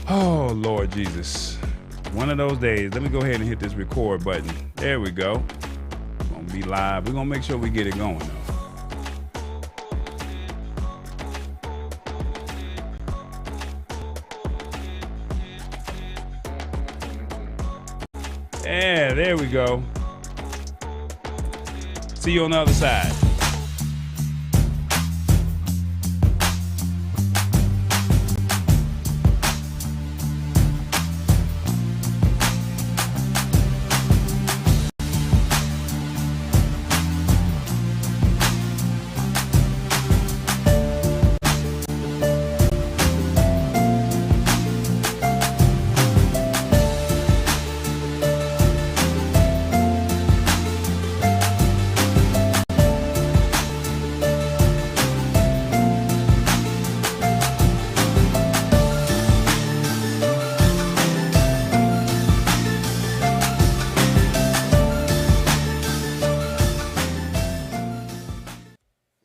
Oh, Lord Jesus. One of those days. Let me go ahead and hit this record button. There we go. We're going to be live. We're going to make sure we get it going, though. Yeah, there we go. See you on the other side.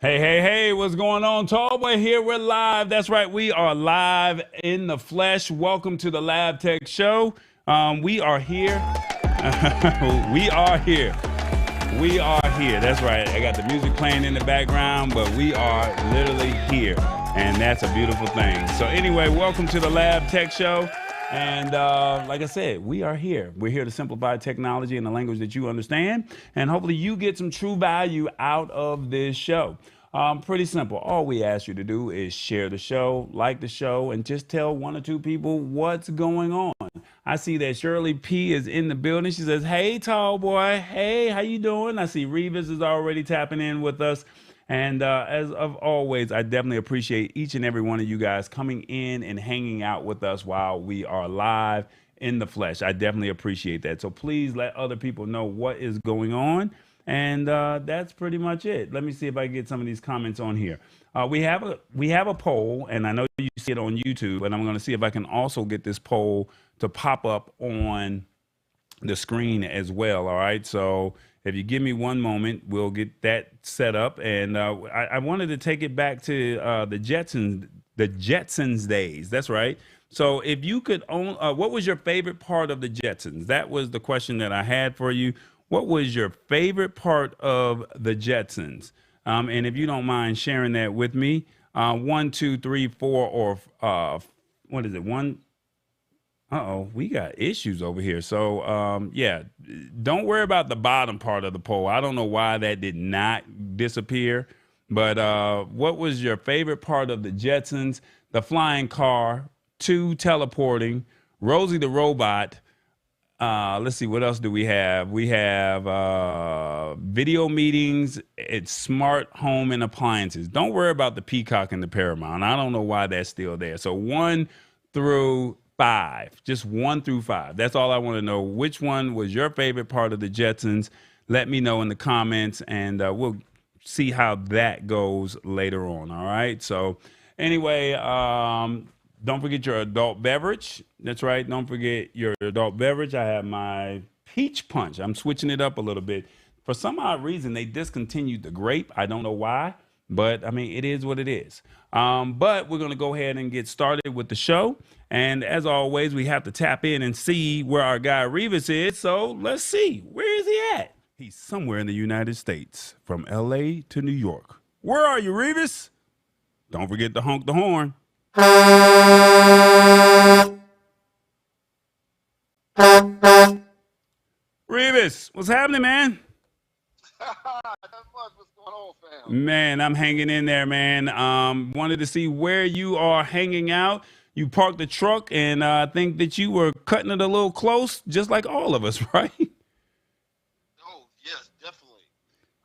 Hey, what's going on? Tallboy here. We're live. That's right. We are live in the flesh. Welcome to the Lab Tech Show. We are here. We are here. We are here. That's right. I got the music playing in the background, but we are literally here. And that's a beautiful thing. So anyway, welcome to the Lab Tech Show. And like I said, we are here. We're here to simplify technology in a language that you understand. And hopefully you get some true value out of this show. Pretty simple. All we ask you to do is share the show, like the show, and just tell one or two people what's going on. I see that Shirley P is in the building. She says, hey, tall boy. Hey, how you doing? I see Revis is already tapping in with us. And as of always, I definitely appreciate each and every one of you guys coming in and hanging out with us while we are live in the flesh. I definitely appreciate that. So please let other people know what is going on. And that's pretty much it. Let me see if I can get some of these comments on here. We have a poll, and I know you see it on YouTube, and I'm going to see if I can also get this poll to pop up on the screen as well. All right. So if you give me one moment, we'll get that set up. And I wanted to take it back to the Jetsons days. That's right. So if you could own, what was your favorite part of the Jetsons? That was the question that I had for you. What was your favorite part of the Jetsons? And if you don't mind sharing that with me, 1, 2, 3, 4, or what is it? One. Uh-oh, we got issues over here. So, yeah, don't worry about the bottom part of the poll. I don't know why that did not disappear. But what was your favorite part of the Jetsons? The flying car, 2, teleporting, Rosie the robot. Let's see, what else do we have? We have video meetings, it's smart home and appliances. Don't worry about the Peacock and the Paramount. I don't know why that's still there. So 1 through 5, just 1 through 5. That's all I want to know. Which one was your favorite part of the Jetsons? Let me know in the comments, and we'll see how that goes later on. All right. So anyway, don't forget your adult beverage. That's right. Don't forget your adult beverage. I have my peach punch. I'm switching it up a little bit. For some odd reason, they discontinued the grape. I don't know why, but I mean, it is what it is. But we're going to go ahead and get started with the show. And as always, we have to tap in and see where our guy Revis is. So let's see. Where is he at? He's somewhere in the United States, from LA to New York. Where are you, Revis? Don't forget to honk the horn. Revis, what's happening, man? What's going on, fam? Man, I'm hanging in there, man. Wanted to see where you are hanging out. You parked the truck, and I think that you were cutting it a little close, just like all of us, right? Oh, yes, definitely.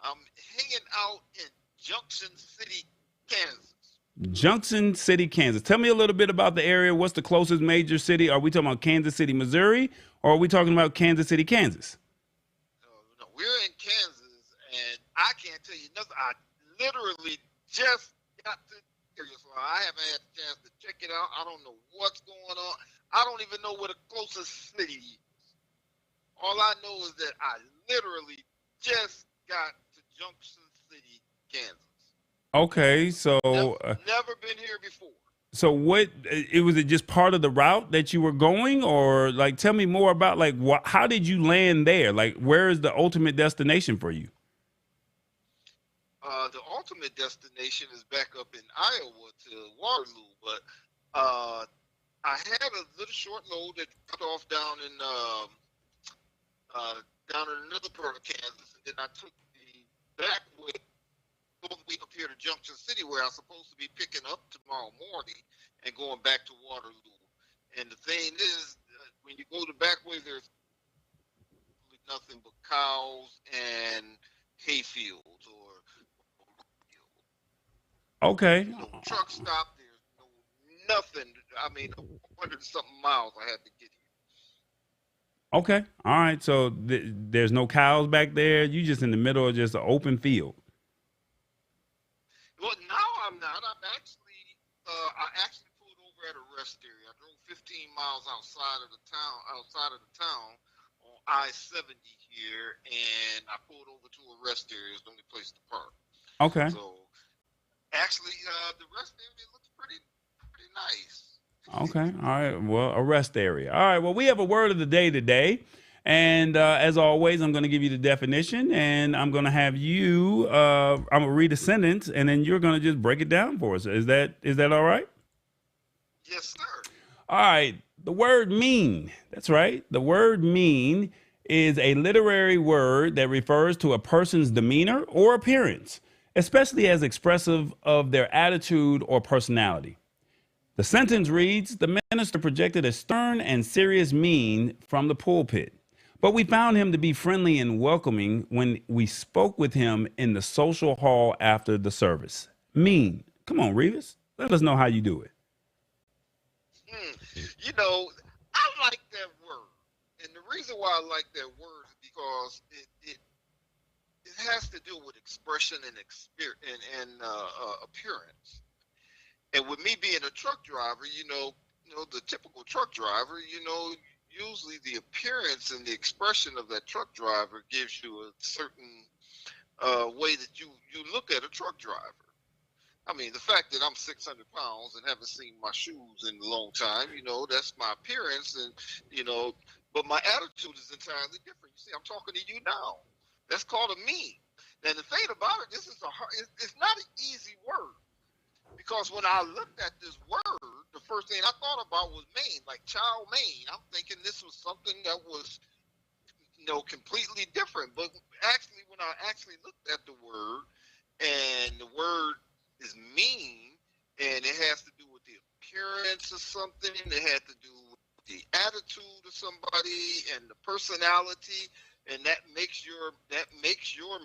I'm hanging out in Junction City, Kansas. Junction City, Kansas. Tell me a little bit about the area. What's the closest major city? Are we talking about Kansas City, Missouri, or are we talking about Kansas City, Kansas? No, we're in Kansas, and I can't tell you nothing. I literally just got to the area, so I haven't had a chance to check it out. I don't know what's going on. I don't even know where the closest city is. All I know is that I literally just got to Junction City, Kansas. Okay, so Never been here before. So what? It was it just part of the route that you were going, or like tell me more about like what? How did you land there? Like where is the ultimate destination for you? The ultimate destination is back up in Iowa to Waterloo, but uh, I had a little short load that cut off uh, down in another part of Kansas, and then I took the back way all the way up here to Junction City, where I'm supposed to be picking up tomorrow morning and going back to Waterloo. And the thing is, when you go the back way, there's nothing but cows and hay fields, or Okay. there's no truck stop. There's no nothing. I mean, 100 something miles I had to get here. Okay. All right. So there's no cows back there. You just in the middle of just an open field. Well, now I'm not. I actually pulled over at a rest area. I drove 15 miles outside of the town on I-70 here, and I pulled over to a rest area. It's the only place to park. Okay. So actually, the rest area looks pretty nice. Okay. All right. Well, a rest area. All right. Well, we have a word of the day today. And as always, I'm going to give you the definition and I'm going to have you, I'm going to read a sentence and then you're going to just break it down for us. Is that all right? Yes, sir. All right. The word mean. That's right. The word mean is a literary word that refers to a person's demeanor or appearance, especially as expressive of their attitude or personality. The sentence reads, the minister projected a stern and serious mien from the pulpit, but we found him to be friendly and welcoming when we spoke with him in the social hall after the service. Mean. Come on, Revis. Let us know how you do it. You know, I like that word, and the reason why I like that word is because it has to do with expression and appearance. And with me being a truck driver, the typical truck driver, usually the appearance and the expression of that truck driver gives you a certain way that you look at a truck driver. I mean, the fact that I'm 600 pounds and haven't seen my shoes in a long time, that's my appearance, and but my attitude is entirely different. You see, I'm talking to you now. That's called a mean. And the thing about it, it's not an easy word. Because when I looked at this word, the first thing I thought about was Maine, like child Maine. I'm thinking this was something that was, completely different. But actually, when I actually looked at the word, and the word is mean, and it has to do with the appearance of something, it had to do with the attitude of somebody and the personality, and that makes your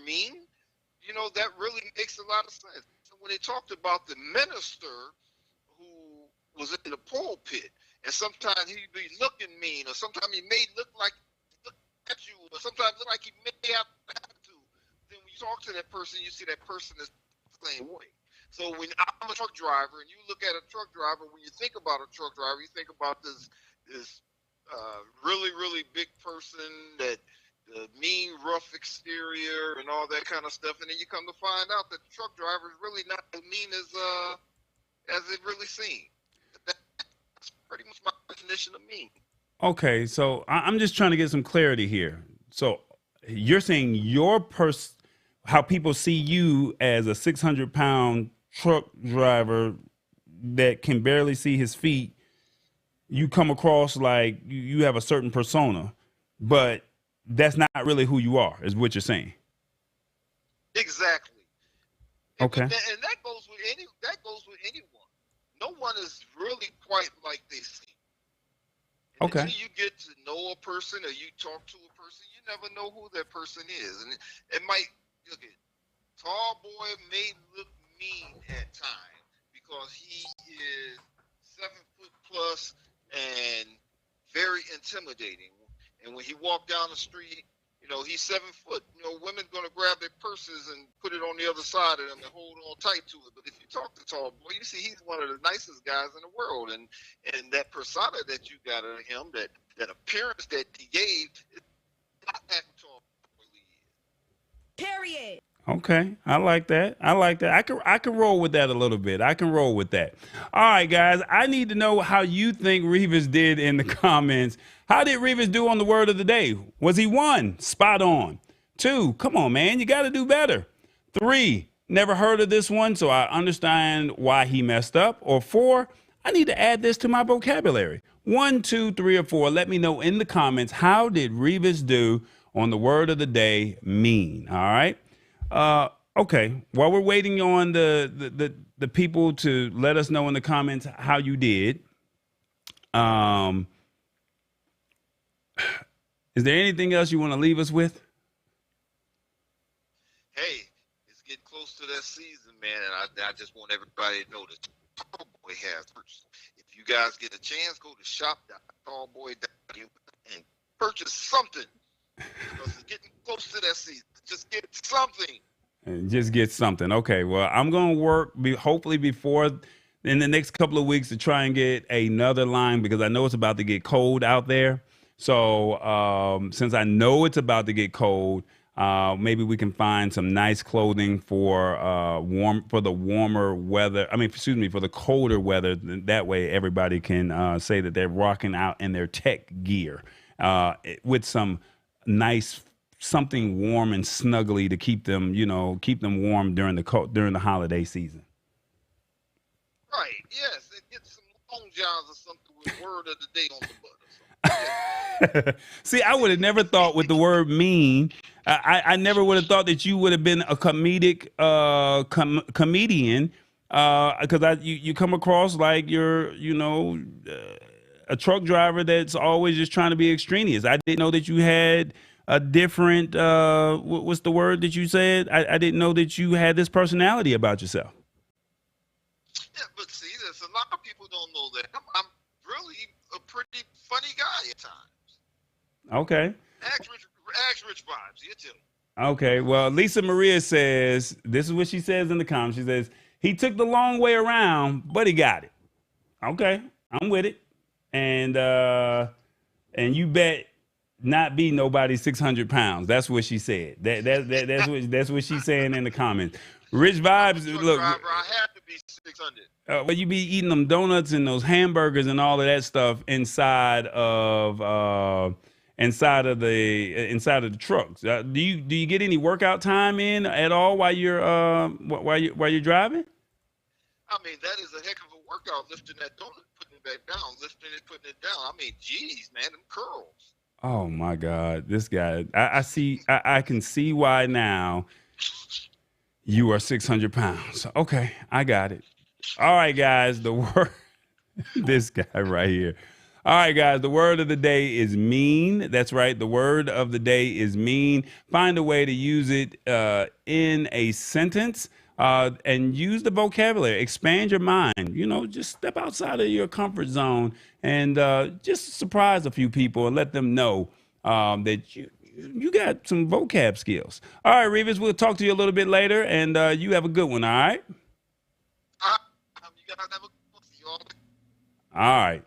mean. That really makes a lot of sense. So when they talked about the minister who was in the pulpit, and sometimes he'd be looking mean, or sometimes he may look at you, or sometimes look like he may have attitude, then when you talk to that person, you see that person is the same way. So when I'm a truck driver, and you look at a truck driver, when you think about a truck driver, you think about this really, really big person that the mean, rough exterior and all that kind of stuff, and then you come to find out that the truck driver is really not as mean as it really seems. That's pretty much my definition of mean. Okay. So I'm just trying to get some clarity here. So you're saying how people see you as a 600-pound truck driver that can barely see his feet, you come across like you have a certain persona, but that's not really who you are, is what you're saying. Exactly. Okay. And that goes with anyone. No one is really quite like they seem. And Okay. until you get to know a person or you talk to a person, you never know who that person is. And it might look at tall boy may look mean at times because he is 7 foot plus and very intimidating. And when he walked down the street, he's 7 foot. Women's gonna grab their purses and put it on the other side of them and hold on tight to it. But if you talk to tall boy, you see he's one of the nicest guys in the world. And that persona that you got of him, that appearance that he gave, is not that tall boy is. Period. Okay, I like that. I like that. I can roll with that a little bit. I can roll with that. All right, guys. I need to know how you think Revis did in the comments. How did Revis do on the word of the day? Was he one? Spot on. Two, come on, man. You got to do better. Three, never heard of this one, so I understand why he messed up. Or four, I need to add this to my vocabulary. One, two, three, or four. Let me know in the comments, how did Revis do on the word of the day, mean? All right. Okay. While we're waiting on the people to let us know in the comments how you did, um, is there anything else you want to leave us with? Hey, it's getting close to that season, man, and I just want everybody to know that Tallboy has first. If you guys get a chance, go to shop.tallboy.com and purchase something because it's getting close to that season. Just get something. And just get something. Okay. Well, I'm going to work hopefully before in the next couple of weeks to try and get another line because I know it's about to get cold out there. So since I know it's about to get cold, maybe we can find some nice clothing for the warmer weather. I mean, excuse me, for the colder weather. That way, everybody can say that they're rocking out in their tech gear with some nice something warm and snuggly to keep them, keep them warm during the holiday season. Right. Yes. And get some long johns or something with word of the day on the butt or something. Yeah. See, I would have never thought with the word mean. I never would have thought that you would have been a comedic comedian because you come across like you're, a truck driver that's always just trying to be extraneous. I didn't know that you had a different, what's the word that you said? I didn't know that you had this personality about yourself. Yeah, but see, there's a lot of people don't know that. I'm really a pretty funny guy at times. Okay. Ask Rich vibes, you too. Okay, well, Lisa Maria says, this is what she says in the comments. She says, he took the long way around, but he got it. Okay, I'm with it. And you bet not be nobody 600 pounds. That's what she said. That's what she's saying in the comments. Rich vibes. Look, driver, I have to be 600. Well, you be eating them donuts and those hamburgers and all of that stuff inside of the trucks. Do you get any workout time in at all while you're driving? I mean, that is a heck of a workout, lifting that donut, putting it back down, lifting it, putting it down. I mean, geez, man, them curls. Oh my God, this guy! I can see why now. You are 600 pounds. Okay, I got it. All right, guys. The word. This guy right here. All right, guys. The word of the day is mean. That's right. The word of the day is mean. Find a way to use it in a sentence. And use the vocabulary, expand your mind, just step outside of your comfort zone and just surprise a few people and let them know that you got some vocab skills. All right, Revis, we'll talk to you a little bit later and you have a good one. All right. You guys have a good one. See you all. All right.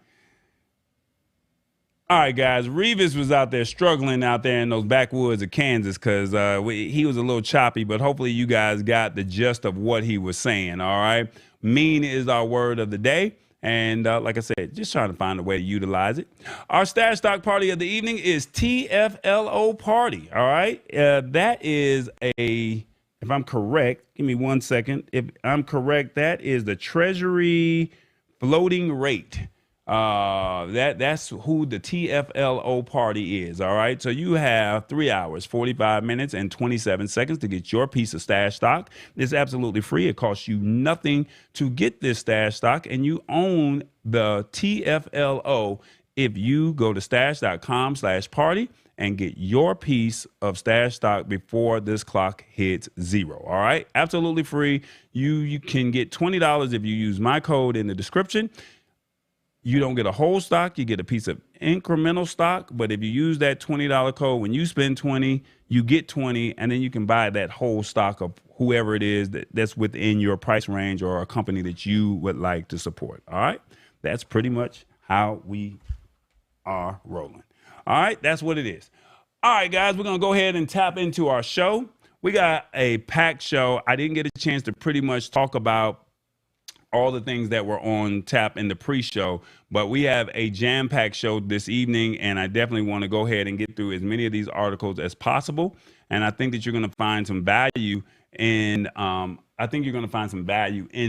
All right, guys. Revis was out there struggling out there in those backwoods of Kansas because he was a little choppy, but hopefully you guys got the gist of what he was saying. All right. Mean is our word of the day. And like I said, just trying to find a way to utilize it. Our stash stock party of the evening is TFLO party. All right. That is if I'm correct, give me 1 second. If I'm correct, that is the Treasury floating rate. That's who the TFLO party is. All right. So you have 3 hours, 45 minutes and 27 seconds to get your piece of stash stock. It's absolutely free. It costs you nothing to get this stash stock and you own the TFLO if you go to stash.com/party and get your piece of stash stock before this clock hits 0. All right. Absolutely free. You can get $20 if you use my code in the description. You don't get a whole stock, you get a piece of incremental stock. But if you use that $20 code, when you spend 20, you get 20, and then you can buy that whole stock of whoever it is that's within your price range or a company that you would like to support. All right. That's pretty much how we are rolling. All right. That's what it is. All right, guys, we're going to go ahead and tap into our show. we got a packed show. I didn't get a chance to pretty much talk about all the things that were on tap in the pre-show, but we have a jam-packed show this evening, and I definitely want to go ahead and get through as many of these articles as possible. And I think that you're going to find some value in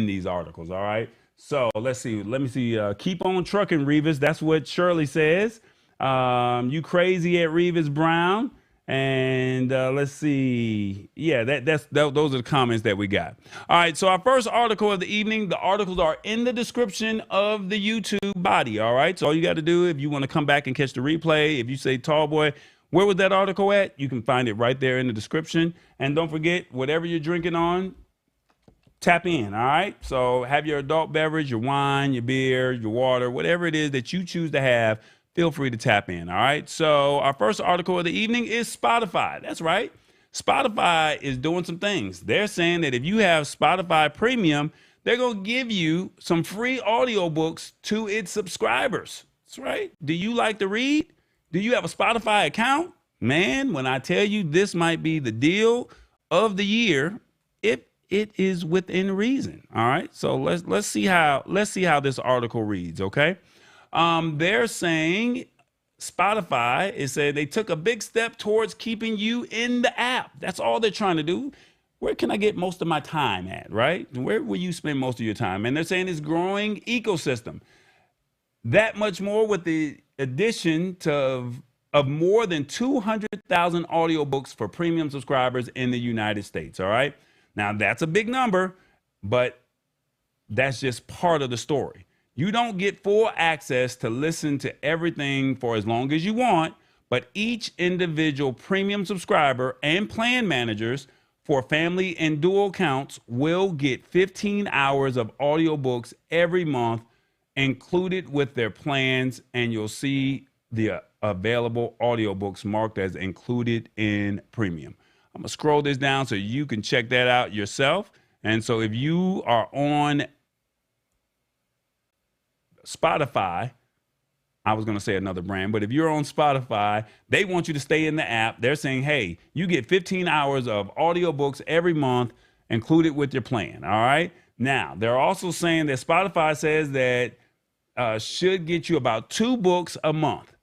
these articles. All right. So let's see. Let me see. Keep on trucking, Revis. That's what Shirley says. You crazy at Revis Brown. And let's see. Yeah, those are the comments that we got. All right. So our first article of the evening, the articles are in the description of the YouTube body. All right. So all you got to do, if you want to come back and catch the replay, if you say Tallboy, where was that article at? You can find it right there in the description. And don't forget, whatever you're drinking on, tap in. All right. So have your adult beverage, your wine, your beer, your water, whatever it is that you choose to have. Feel free to tap in. All right. So our first article of the evening is Spotify. That's right. Spotify is doing some things. They're saying that if you have Spotify Premium, they're going to give you some free audiobooks to its subscribers. That's right. Do you like to read? Do you have a Spotify account? Man, when I tell you this might be the deal of the year, if it is within reason. All right. So let's see how this article reads. Okay. They're saying Spotify is saying they took a big step towards keeping you in the app. That's all they're trying to do. Where can I get most of my time at, right? Where will you spend most of your time? And they're saying it's growing ecosystem. That much more with the addition of more than 200,000 audiobooks for premium subscribers in the United States, all right? Now, that's a big number, but that's just part of the story. You don't get full access to listen to everything for as long as you want, but each individual premium subscriber and plan managers for family and dual accounts will get 15 hours of audiobooks every month included with their plans, and you'll see the available audiobooks marked as included in premium. I'm going to scroll this down so you can check that out yourself. And so if you are on Spotify, I was going to say another brand, but if you're on Spotify, they want you to stay in the app. They're saying, hey, you get 15 hours of audiobooks every month included with your plan. All right. Now, they're also saying that Spotify says that should get you about 2 books a month,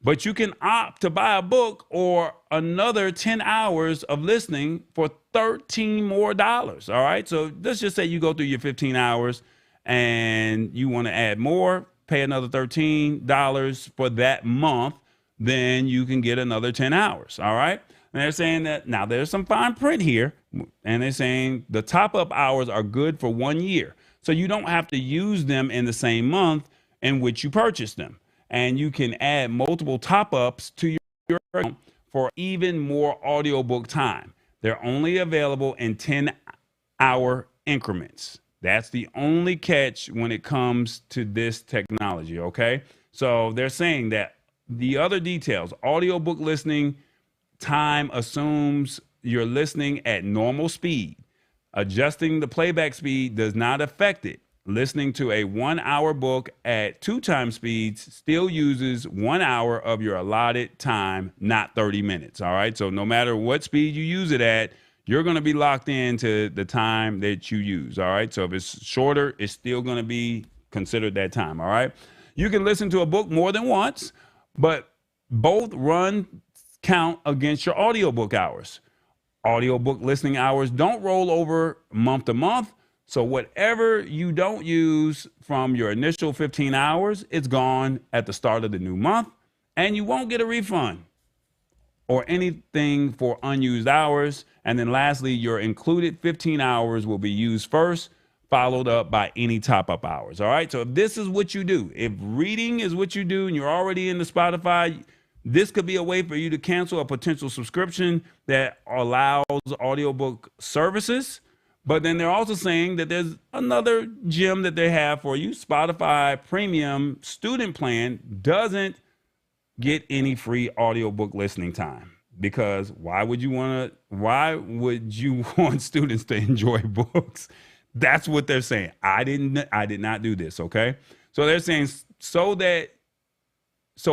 but you can opt to buy a book or another 10 hours of listening for $13 more. All right. So let's just say you go through your 15 hours and you want to add more, pay another $13 for that month, then you can get another 10 hours. All right. And they're saying that now there's some fine print here, and they're saying the top up hours are good for 1 year. So you don't have to use them in the same month in which you purchased them. And you can add multiple top ups to your account for even more audiobook time. They're only available in 10-hour increments. That's the only catch when it comes to this technology, okay? So they're saying that the other details, audiobook listening time assumes you're listening at normal speed. Adjusting the playback speed does not affect it. Listening to a 1-hour book at 2 times speeds still uses 1 hour of your allotted time, not 30 minutes, all right? So no matter what speed you use it at, you're going to be locked into the time that you use, all right? So if it's shorter, it's still going to be considered that time, all right? You can listen to a book more than once, but both run count against your audiobook hours. Audiobook listening hours don't roll over month to month, so whatever you don't use from your initial 15 hours, it's gone at the start of the new month, and you won't get a refund or anything for unused hours. And then lastly, your included 15 hours will be used first, followed up by any top-up hours. All right. So if this is what you do, if reading is what you do and you're already into Spotify, this could be a way for you to cancel a potential subscription that allows audiobook services. But then they're also saying that there's another gem that they have for you. Spotify Premium Student Plan doesn't get any free audiobook listening time, because why would you want students to enjoy books? That's what they're saying. I did not do this. Okay. So they're saying so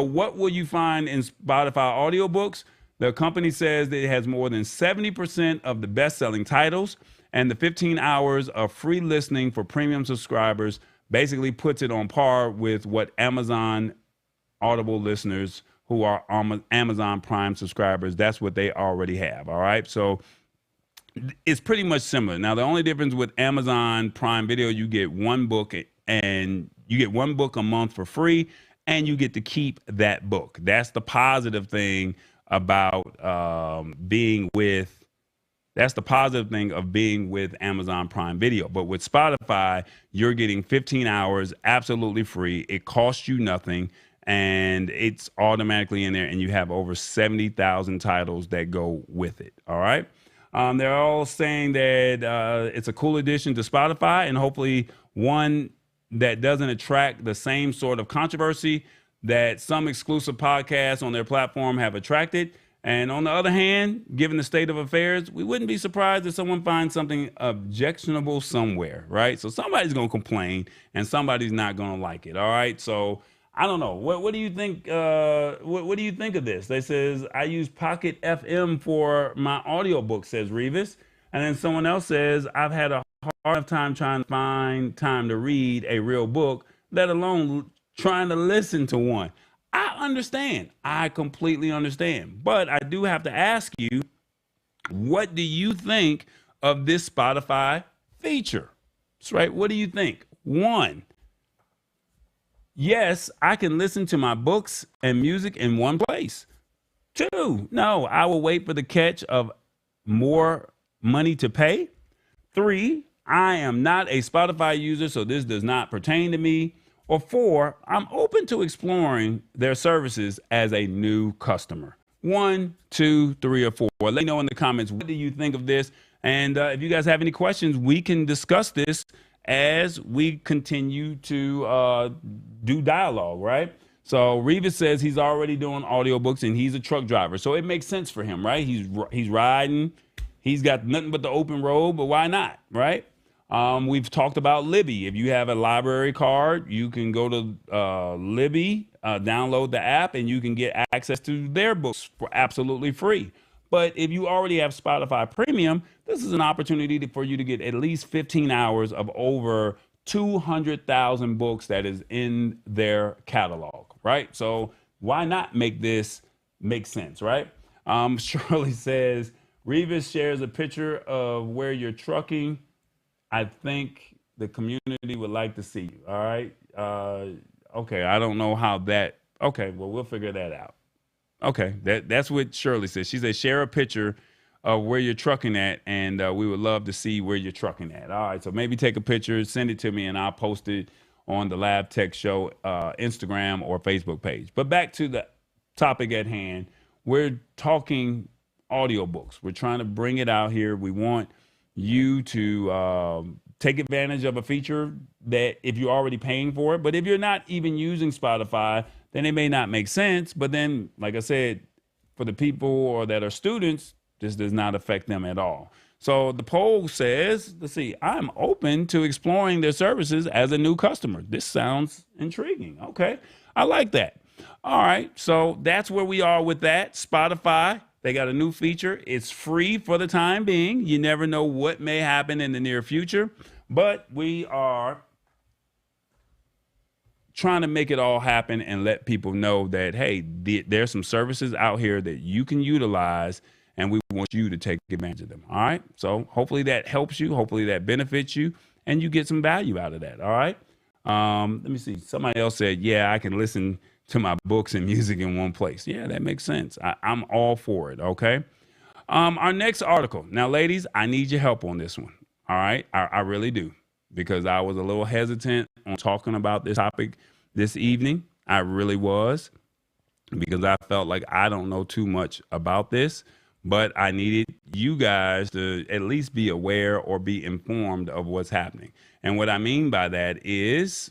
what will you find in Spotify audiobooks? The company says that it has more than 70% of the best-selling titles, and the 15 hours of free listening for premium subscribers basically puts it on par with what Amazon Audible listeners who are Amazon Prime subscribers, that's what they already have. All right. So it's pretty much similar. Now, the only difference with Amazon Prime Video, you get one book and you get one book a month for free, and you get to keep that book. That's the positive thing about being with. That's the positive thing of being with Amazon Prime Video. But with Spotify, you're getting 15 hours absolutely free. It costs you nothing, and it's automatically in there, and you have over 70,000 titles that go with it. All right. They're all saying that it's a cool addition to Spotify, and hopefully one that doesn't attract the same sort of controversy that some exclusive podcasts on their platform have attracted. And on the other hand, given the state of affairs, we wouldn't be surprised if someone finds something objectionable somewhere, right? So somebody's going to complain and somebody's not going to like it. All right. So I don't know. What do you think? What do you think of this? They says, I use Pocket FM for my audiobook, says Revis. And then someone else says, I've had a hard time trying to find time to read a real book, let alone trying to listen to one. I understand. I completely understand. But I do have to ask you, what do you think of this Spotify feature? That's right. What do you think? One, yes, I can listen to my books and music in one place. Two, no, I will wait for the catch of more money to pay. Three, I am not a Spotify user, so this does not pertain to me. Or four, I'm open to exploring their services as a new customer. 1, 2, 3, or 4. Let me know in the comments, what do you think of this? And if you guys have any questions, we can discuss this as we continue to do dialogue, right? So Revis says he's already doing audiobooks and he's a truck driver. So it makes sense for him, right? He's riding. He's got nothing but the open road, but why not, right? We've talked about Libby. If you have a library card, you can go to Libby, download the app, and you can get access to their books for absolutely free. But if you already have Spotify Premium, this is an opportunity for you to get at least 15 hours of over 200,000 books that is in their catalog, right? So why not make this make sense, right? Shirley says, Revis shares a picture of where you're trucking. I think the community would like to see you. All right. Okay. I don't know how that. Okay. Well, we'll figure that out. Okay. That's what Shirley says. She said, share a picture of where you're trucking at, and we would love to see where you're trucking at. All right. So maybe take a picture, send it to me, and I'll post it on the Lab Tech Show Instagram or Facebook page. But back to the topic at hand. We're talking audiobooks. We're trying to bring it out here. We want you to take advantage of a feature that if you're already paying for it, but if you're not even using Spotify, then it may not make sense. But then, like I said, for the people or that are students, this does not affect them at all. So the poll says, let's see, I'm open to exploring their services as a new customer. This sounds intriguing. Okay. I like that. All right. So that's where we are with that. Spotify. They got a new feature. It's free for the time being. You never know what may happen in the near future, but we are trying to make it all happen and let people know that, hey, there's some services out here that you can utilize, and we want you to take advantage of them. All right. So hopefully that helps you. Hopefully that benefits you, and you get some value out of that. All right. Let me see. Somebody else said, yeah, I can listen to my books and music in one place. Yeah, that makes sense. I'm all for it. Okay. Our next article. Now, ladies, I need your help on this one. All right. I really do, because I was a little hesitant on talking about this topic this evening. I really was, because I felt like I don't know too much about this, but I needed you guys to at least be aware or be informed of what's happening. And what I mean by that is,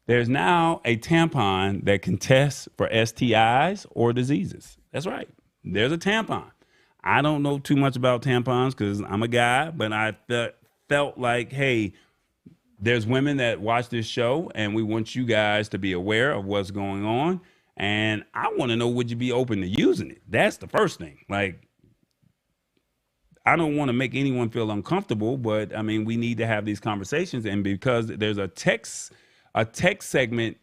there's now a tampon that can test for STIs or diseases. That's right. There's a tampon. I don't know too much about tampons because I'm a guy, but I felt like, hey, there's women that watch this show, and we want you guys to be aware of what's going on. And I want to know, would you be open to using it? That's the first thing. Like, I don't want to make anyone feel uncomfortable, but I mean, we need to have these conversations. And because there's a tech segment,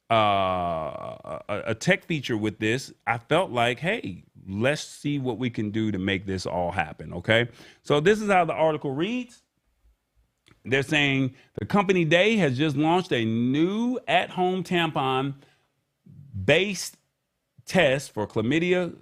a tech feature with this, I felt like, hey, let's see what we can do to make this all happen. Okay. So this is how the article reads. They're saying the company Daye has just launched a new at-home tampon based test for chlamydia,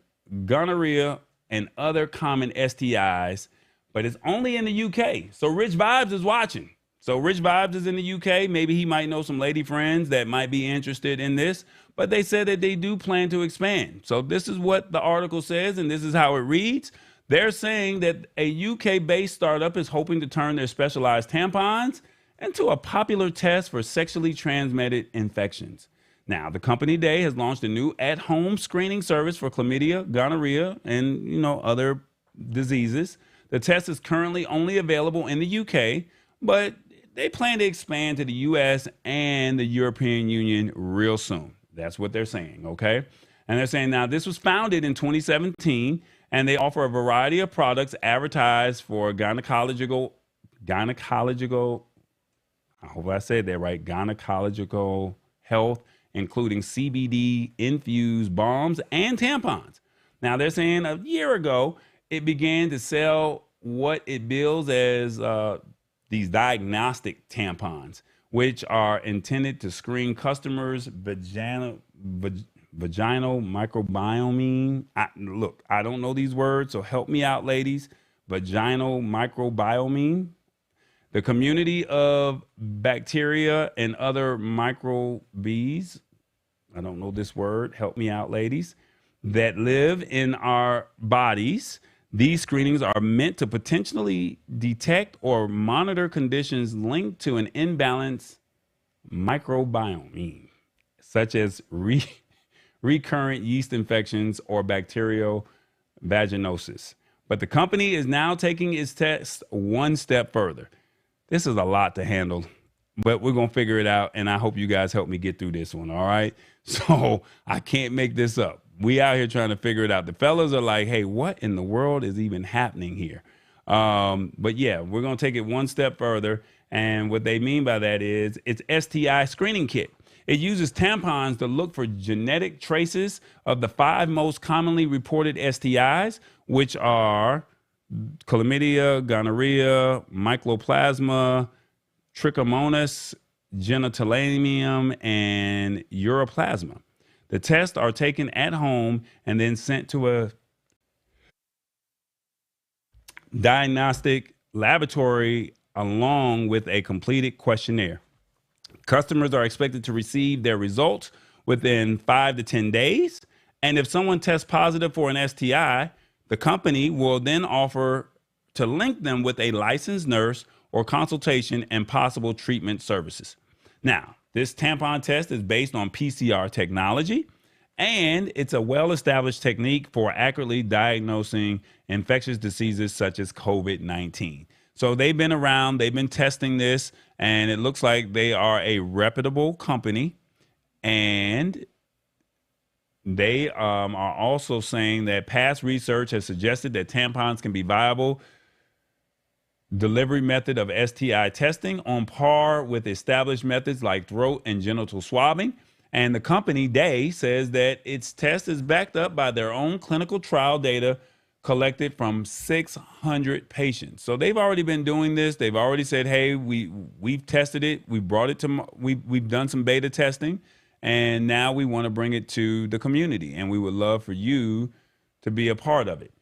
gonorrhea, and other common STIs, but it's only in the UK. So Rich Vibes is watching. So Rich Vibes is in the UK. Maybe he might know some lady friends that might be interested in this, but they said that they do plan to expand. So this is what the article says, and this is how it reads. They're saying that a UK-based startup is hoping to turn their specialized tampons into a popular test for sexually transmitted infections. Now, the company Daye has launched a new at-home screening service for chlamydia, gonorrhea, and other diseases. The test is currently only available in the UK, but they plan to expand to the US and the European Union real soon. That's what they're saying, okay? And they're saying now this was founded in 2017, and they offer a variety of products advertised for gynecological, I hope I said that right, gynecological health, including CBD infused balms and tampons. Now, they're saying a year ago, it began to sell what it bills as these diagnostic tampons, which are intended to screen customers' vaginal microbiome. Look, I don't know these words, so help me out, ladies. Vaginal microbiome. The community of bacteria and other microbes, I don't know this word, help me out, ladies, that live in our bodies. These screenings are meant to potentially detect or monitor conditions linked to an imbalanced microbiome, such as recurrent yeast infections or bacterial vaginosis. But the company is now taking its test one step further. This is a lot to handle, but we're going to figure it out, and I hope you guys help me get through this one, all right? So I can't make this up. We out here trying to figure it out. The fellas are like, hey, what in the world is even happening here? But yeah, we're going to take it one step further, and what they mean by that is it's STI screening kit. It uses tampons to look for genetic traces of the 5 most commonly reported STIs, which are chlamydia, gonorrhea, mycoplasma, trichomonas, genitalium, and uroplasma. The tests are taken at home and then sent to a diagnostic laboratory along with a completed questionnaire. Customers are expected to receive their results within 5 to 10 days. And if someone tests positive for an STI, the company will then offer to link them with a licensed nurse or consultation and possible treatment services. Now, this tampon test is based on PCR technology, and it's a well-established technique for accurately diagnosing infectious diseases such as COVID-19. So they've been around, they've been testing this, and it looks like they are a reputable company. And they are also saying that past research has suggested that tampons can be viable delivery method of STI testing on par with established methods like throat and genital swabbing. And the company, Daye, says that its test is backed up by their own clinical trial data collected from 600 patients. So they've already been doing this. They've already said, hey, we've tested it. We brought it to, we've done some beta testing. And now we want to bring it to the community, and we would love for you to be a part of it.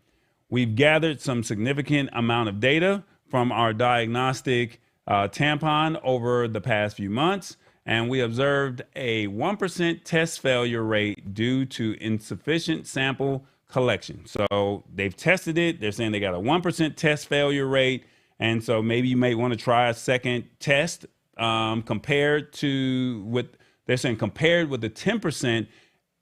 We've gathered some significant amount of data from our diagnostic tampon over the past few months, and we observed a 1% test failure rate due to insufficient sample collection. So they've tested it. They're saying they got a 1% test failure rate, and so maybe you may want to try a second test compared with the 10%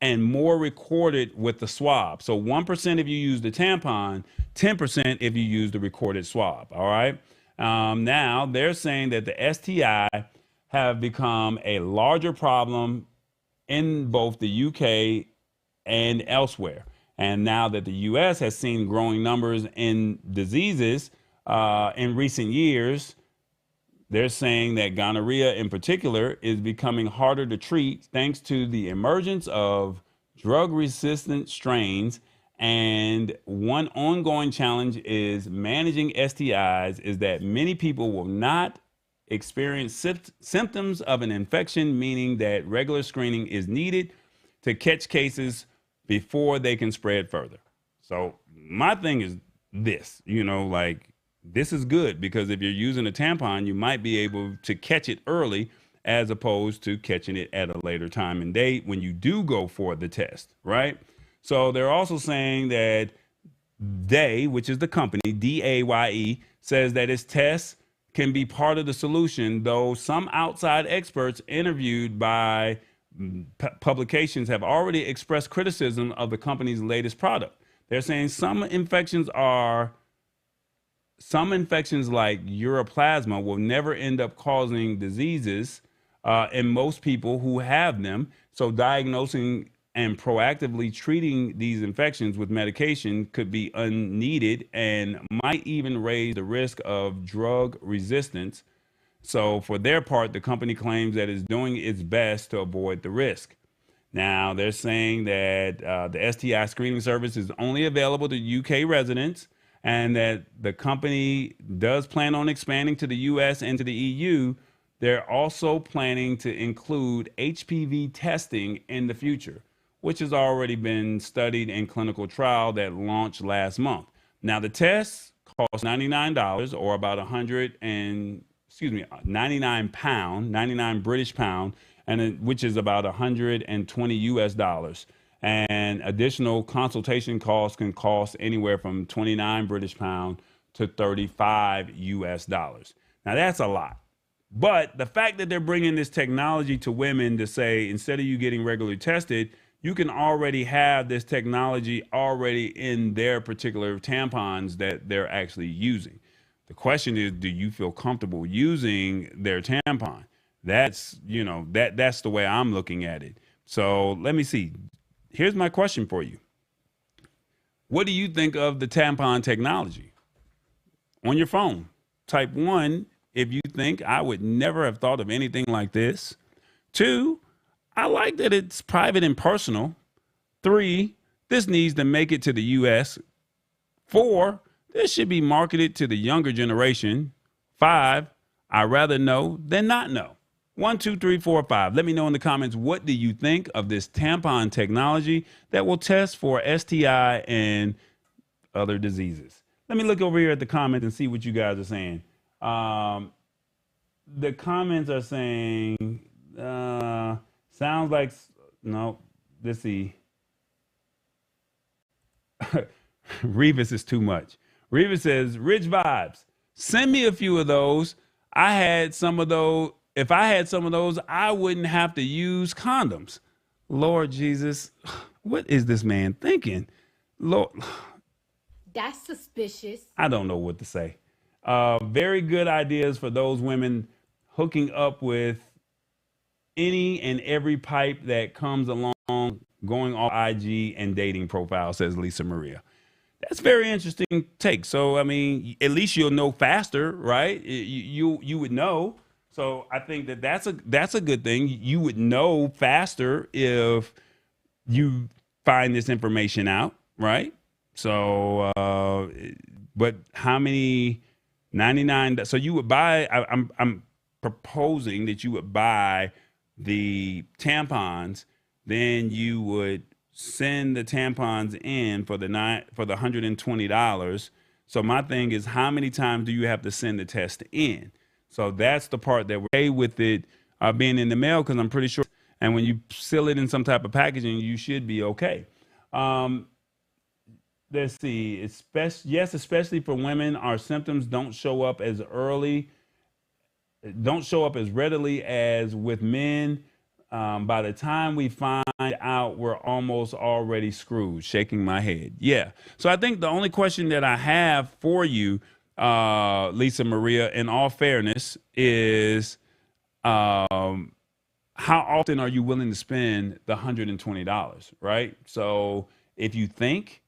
and more recorded with the swab. So 1% if you use the tampon, 10% if you use the recorded swab. All right. Now they're saying that the STI have become a larger problem in both the UK and elsewhere. And now that the US has seen growing numbers in diseases in recent years, they're saying that gonorrhea in particular is becoming harder to treat thanks to the emergence of drug resistant strains. And one ongoing challenge is managing STIs is that many people will not experience symptoms of an infection, meaning that regular screening is needed to catch cases before they can spread further. So my thing is this, like, this is good because if you're using a tampon, you might be able to catch it early as opposed to catching it at a later time and date when you do go for the test, right? So they're also saying that Daye, which is the company, Daye, says that its tests can be part of the solution, though some outside experts interviewed by publications have already expressed criticism of the company's latest product. They're saying some infections like uroplasma will never end up causing diseases in most people who have them. So diagnosing and proactively treating these infections with medication could be unneeded and might even raise the risk of drug resistance. So for their part, the company claims that it's doing its best to avoid the risk. Now, they're saying that the STI screening service is only available to UK residents and that the company does plan on expanding to the US and to the EU. They're also planning to include HPV testing in the future, which has already been studied in clinical trial that launched last month. Now, the tests cost $99 or about 99 British pound, which is about 120 US dollars. And additional consultation costs can cost anywhere from 29 British pound to 35 US dollars. Now, that's a lot. But the fact that they're bringing this technology to women to say, instead of you getting regularly tested, you can already have this technology already in their particular tampons that they're actually using. The question is, do you feel comfortable using their tampon? That's, that's the way I'm looking at it. So let me see. Here's my question for you. What do you think of the tampon technology? On your phone, type 1 if you think I would never have thought of anything like this. 2, I like that it's private and personal. 3, this needs to make it to the US. 4, this should be marketed to the younger generation. 5, I'd rather know than not know. 1, 2, 3, 4, 5. Let me know in the comments, what do you think of this tampon technology that will test for STI and other diseases? Let me look over here at the comments and see what you guys are saying. The comments are saying, sounds like, no, let's see. Revis is too much. Revis says, rich vibes. Send me a few of those. I had some of those. If I had some of those, I wouldn't have to use condoms. Lord Jesus, what is this man thinking? Lord. That's suspicious. I don't know what to say. Very good ideas for those women hooking up with any and every pipe that comes along, going off IG and dating profile, says Lisa Maria. That's very interesting take. So, I mean, at least you'll know faster, right? You would know. So I think that's a good thing. You would know faster if you find this information out, right? So, but how many 99? So you would buy. I'm proposing that you would buy the tampons, then you would send the tampons in for the $120. So my thing is, how many times do you have to send the test in? So that's the part that we're okay with it being in the mail, because I'm pretty sure. And when you seal it in some type of packaging, you should be okay. Let's see. Especially for women, our symptoms don't show up as readily as with men. By the time we find out, we're almost already screwed. Shaking my head. Yeah. So I think the only question that I have for you, Lisa Maria, in all fairness, is how often are you willing to spend the $120, right? So if you think,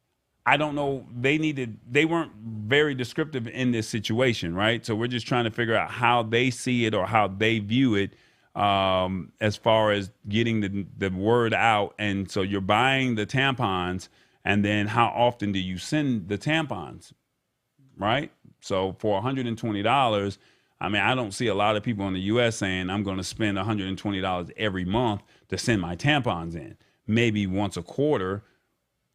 I don't know, they weren't very descriptive in this situation, right? So we're just trying to figure out how they see it or how they view it, as far as getting the word out. And so you're buying the tampons, and then how often do you send the tampons, right? So for $120, I mean, I don't see a lot of people in the U.S. saying I'm going to spend $120 every month to send my tampons in. Maybe once a quarter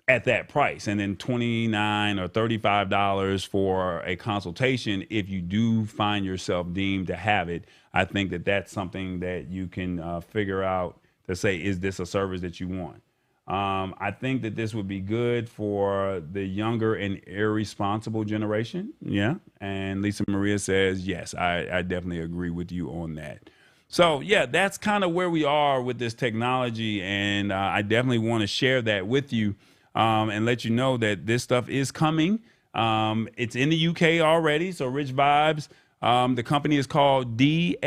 at that price, and then $29 or $35 for a consultation if you do find yourself deemed to have it. I think that that's something that you can figure out to say, is this a service that you want? I think that this would be good for the younger and irresponsible generation. Yeah. And Lisa Maria says, yes, I definitely agree with you on that. So, yeah, that's kind of where we are with this technology. And I definitely want to share that with you, and let you know that this stuff is coming. It's in the UK already. So Rich Vibes, the company is called Daye.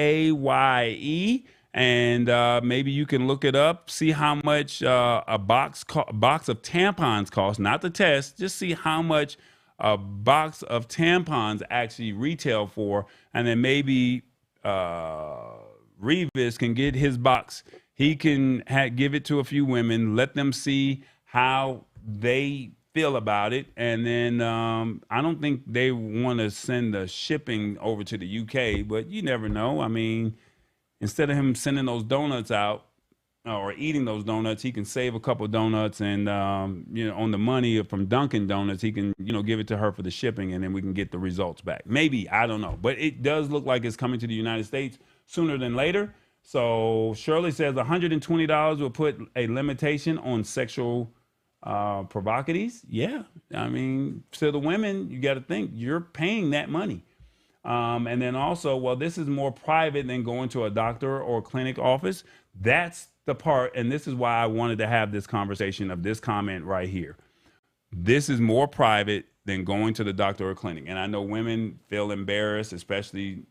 And maybe you can look it up, see how much a box of tampons costs, not the test, just see how much a box of tampons actually retail for. And then maybe Revis can get his box. He can give it to a few women, let them see how they feel about it. And then I don't think they want to send the shipping over to the UK, but you never know. I mean, instead of him sending those donuts out or eating those donuts, he can save a couple donuts, and on the money from Dunkin' Donuts, he can give it to her for the shipping, and then we can get the results back. Maybe, I don't know, but it does look like it's coming to the United States sooner than later. So Shirley says $120 will put a limitation on sexual provocatives. Yeah, I mean, to the women, you got to think you're paying that money. And then also, well, this is more private than going to a doctor or clinic office. That's the part, and this is why I wanted to have this conversation of this comment right here. This is more private than going to the doctor or clinic. And I know women feel embarrassed, especially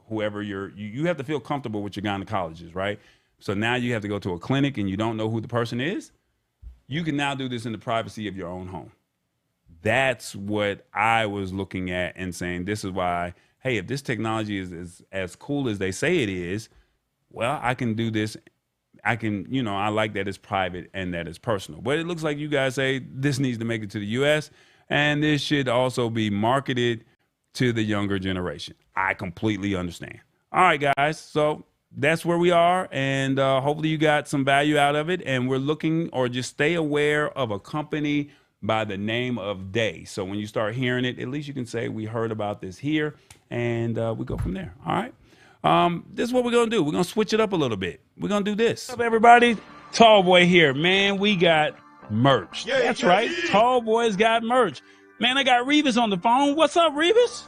whoever you have to feel comfortable with your gynecologist, right? So now you have to go to a clinic and you don't know who the person is. You can now do this in the privacy of your own home. That's what I was looking at and saying, this is why, hey, if this technology is as cool as they say it is, well, I can do this. I can, I like that it's private and that it's personal. But it looks like you guys say this needs to make it to the U.S. and this should also be marketed to the younger generation. I completely understand. All right, guys. So that's where we are. And hopefully you got some value out of it. And we're looking, or just stay aware of a company by the name of Daye. So when you start hearing it, at least you can say we heard about this here, and we go from there. All right. This is what we're going to do. We're going to switch it up a little bit. We're going to do this. What's up, everybody? Tall Boy here. Man, we got merch. Yeah, that's right. Yeah. Tall Boy's got merch. Man, I got Revis on the phone. What's up, Revis?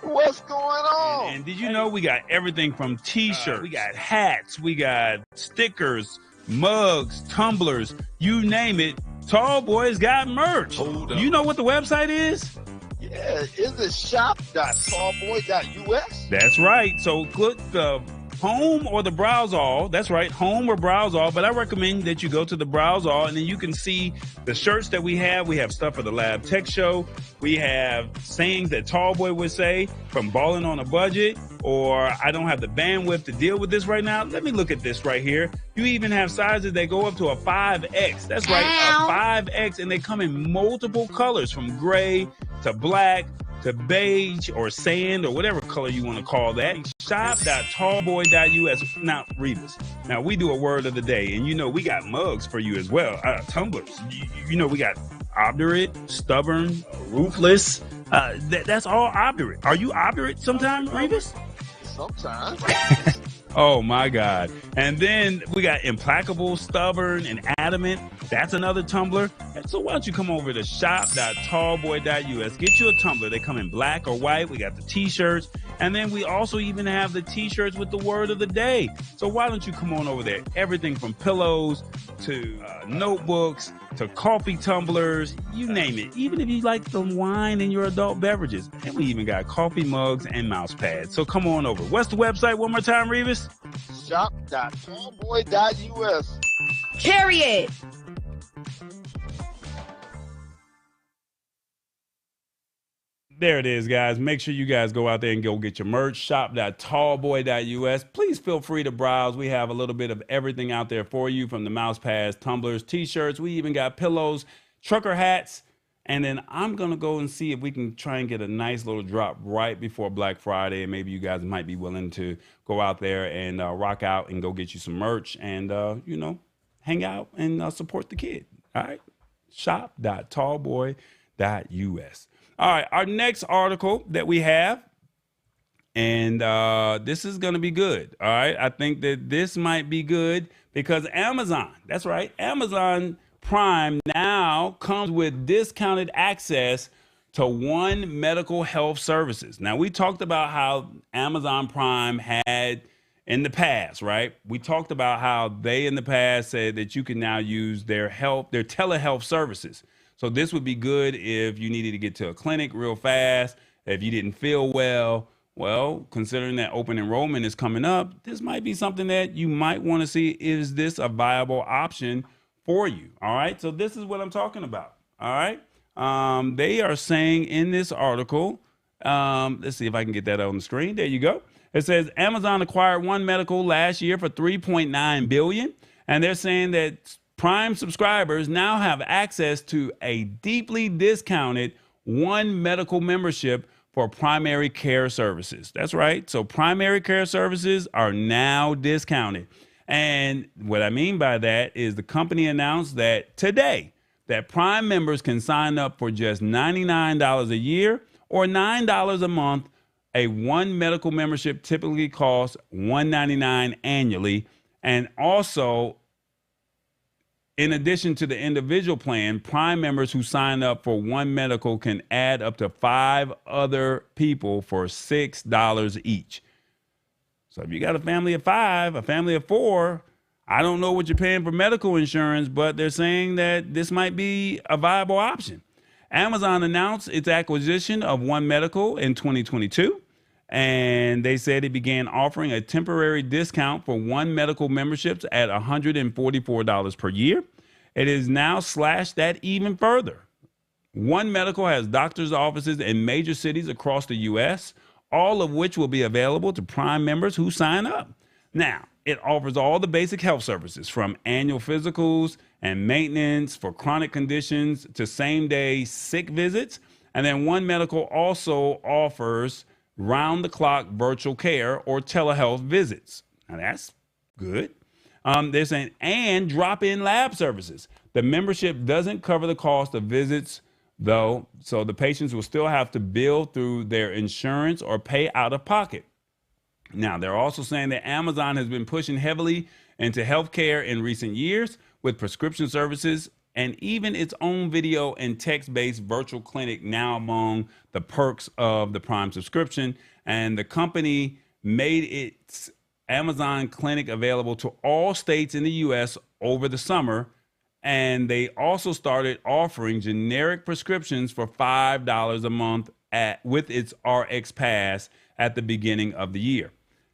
What's going on? And did you know we got everything from T-shirts, we got hats, we got stickers, mugs, tumblers, you name it. Tall Boy's got merch. Hold up. You know what the website is? Yeah, is it shop.tallboy.us? That's right. So click the home or the browse all. That's right, home or browse all. But I recommend that you go to the browse all, and then you can see the shirts that we have. We have stuff for the Lab Tech Show. We have sayings that Tall Boy would say, from balling on a budget, or I don't have the bandwidth to deal with this right now. Let me look at this right here. You even have sizes that go up to a 5X. That's right, a 5X, and they come in multiple colors, from gray to black to beige or sand or whatever color you want to call that. Shop.tallboy.us. Now, Revis, now we do a word of the day, and we got mugs for you as well. Tumblers. We got obdurate, stubborn, ruthless. That's all obdurate. Are you obdurate sometimes, Revis? Sometimes. Oh my God. And then we got implacable, stubborn, and adamant. That's another tumbler. And so why don't you come over to shop.tallboy.us. Get you a tumbler. They come in black or white. We got the t-shirts. And then we also even have the t-shirts with the word of the day. So why don't you come on over there? Everything from pillows to notebooks to coffee tumblers, you name it. Even if you like some wine in your adult beverages. And we even got coffee mugs and mouse pads. So come on over. What's the website one more time, Revis? shop.tallboy.us. Period. There it is, guys. Make sure you guys go out there and go get your merch. Shop.tallboy.us. Please feel free to browse. We have a little bit of everything out there for you, from the mouse pads, tumblers, t-shirts. We even got pillows, trucker hats. And then I'm going to go and see if we can try and get a nice little drop right before Black Friday. And maybe you guys might be willing to go out there and rock out and go get you some merch and, hang out and support the kid. All right. Shop.tallboy.us. All right. Our next article that we have, and this is going to be good. All right. I think that this might be good because Amazon, that's right, Amazon Prime now comes with discounted access to One Medical Health Services. Now, we talked about how Amazon Prime had in the past, right? We talked about how they in the past said that you can now use their telehealth services. So this would be good if you needed to get to a clinic real fast, if you didn't feel well. Well, considering that open enrollment is coming up, this might be something that you might want to see. Is this a viable option for you? All right. So this is what I'm talking about. All right. They are saying in this article, let's see if I can get that on the screen. There you go. It says Amazon acquired One Medical last year for $3.9 billion. And they're saying that Prime subscribers now have access to a deeply discounted One Medical membership for primary care services. That's right. So primary care services are now discounted. And what I mean by that is the company announced that today that Prime members can sign up for just $99 a year or $9 a month. A One Medical membership typically costs $199 annually. And also, in addition to the individual plan, Prime members who sign up for One Medical can add up to 5 other people for $6 each. So if you got a family of 5, a family of 4, I don't know what you're paying for medical insurance, but they're saying that this might be a viable option. Amazon announced its acquisition of One Medical in 2022, and they said it began offering a temporary discount for One Medical memberships at $144 per year. It is now slashed that even further. One Medical has doctor's offices in major cities across the U.S., all of which will be available to Prime members who sign up. Now, it offers all the basic health services from annual physicals and maintenance for chronic conditions to same-day sick visits. And then One Medical also offers round-the-clock virtual care or telehealth visits. Now, that's good. They're saying, and drop-in lab services. The membership doesn't cover the cost of visits, though, so the patients will still have to bill through their insurance or pay out of pocket. Now, they're also saying that Amazon has been pushing heavily into healthcare in recent years with prescription services and even its own video and text-based virtual clinic now among the perks of the Prime subscription. And the company made its Amazon Clinic available to all states in the U.S. over the summer. And they also started offering generic prescriptions for $5 a month with its RX Pass at the beginning of the year.